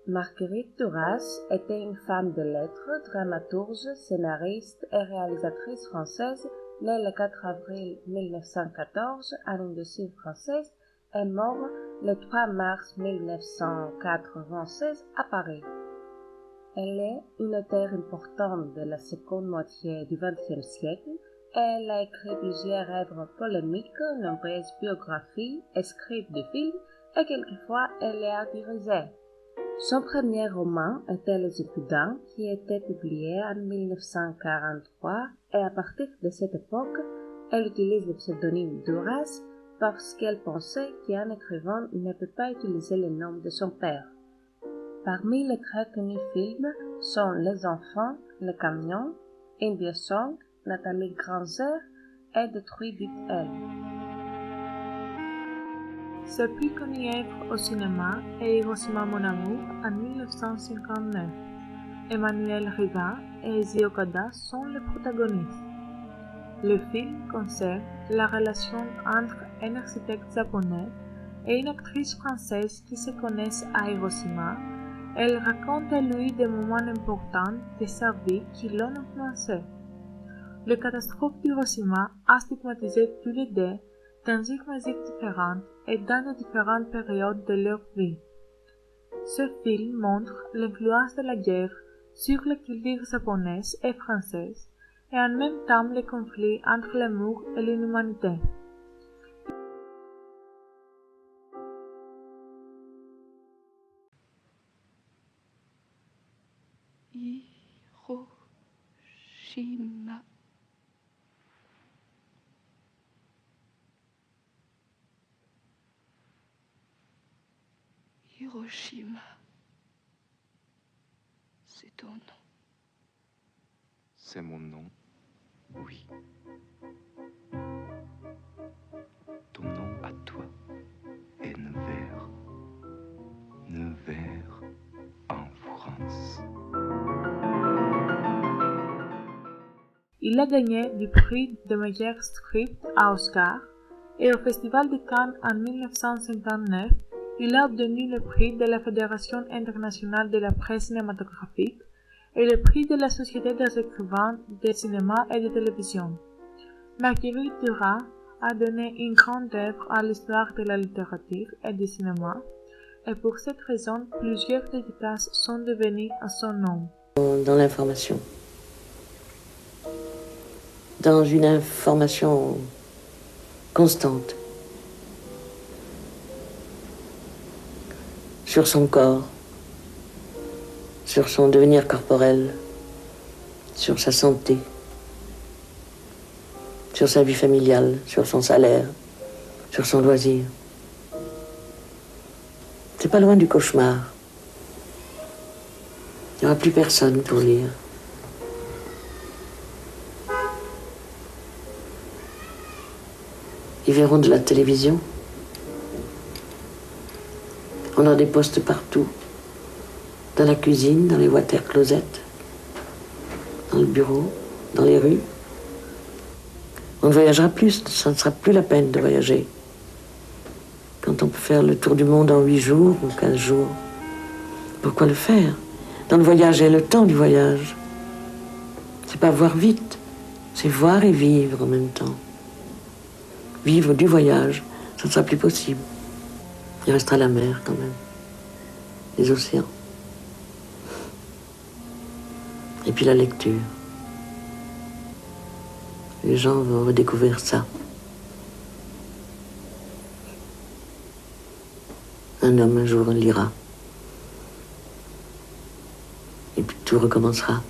Marguerite Duras était une femme de lettres, dramaturge, scénariste et réalisatrice française, née le 4 avril 1914 à l'Indochine française et morte le 3 mars 1996 à Paris. Elle est une auteure importante de la seconde moitié du XXe siècle et elle a écrit plusieurs œuvres polémiques, nombreuses biographies, scripts de films et quelquefois elle est dirigée. Son premier roman était Les Impudents, qui était publié en 1943 et à partir de cette époque, elle utilise le pseudonyme Duras parce qu'elle pensait qu'un écrivain ne peut pas utiliser le nom de son père. Parmi les très connus films sont Les Enfants, Le Camion, India Song, Nathalie Granzer et Détruit dit elle. Sa plus connue œuvre au cinéma est Hiroshima mon amour en 1959. Emmanuel Riva et Ezi Okada sont les protagonistes. Le film concerne la relation entre un architecte japonais et une actrice française qui se connaissent à Hiroshima. Elle raconte à lui des moments importants de sa vie qui l'ont influencé. La catastrophe d'Hiroshima a stigmatisé tous les deux dans une musique différente et dans de différentes périodes de leur vie. Ce film montre l'influence de la guerre sur la culture japonaise et française et en même temps le conflit entre l'amour et l'inhumanité. Hiroshima. Hiroshima, c'est ton nom. C'est mon nom. Oui. Ton nom à toi est Nevers. Nevers en France. Il a gagné du prix de meilleur script à Oscar et au Festival de Cannes en 1959, il a obtenu le prix de la Fédération internationale de la presse cinématographique et le prix de la Société des écrivains de cinéma et de télévision. Marguerite Duras a donné une grande œuvre à l'histoire de la littérature et du cinéma, et pour cette raison, plusieurs dédicaces sont devenues à son nom. Dans l'information. Dans une information constante. Sur son corps, sur son devenir corporel, sur sa santé, sur sa vie familiale, sur son salaire, sur son loisir. C'est pas loin du cauchemar. Il n'y aura plus personne pour lire. Ils verront de la télévision. On a des postes partout. Dans la cuisine, dans les water-closets, dans le bureau, dans les rues. On ne voyagera plus, ça ne sera plus la peine de voyager. Quand on peut faire le tour du monde en 8 jours ou 15 jours, pourquoi le faire? Dans le voyage, il y a le temps du voyage. C'est pas voir vite, c'est voir et vivre en même temps. Vivre du voyage, ça ne sera plus possible. Il restera la mer quand même, les océans. Et puis la lecture. Les gens vont redécouvrir ça. Un homme un jour lira. Et puis tout recommencera.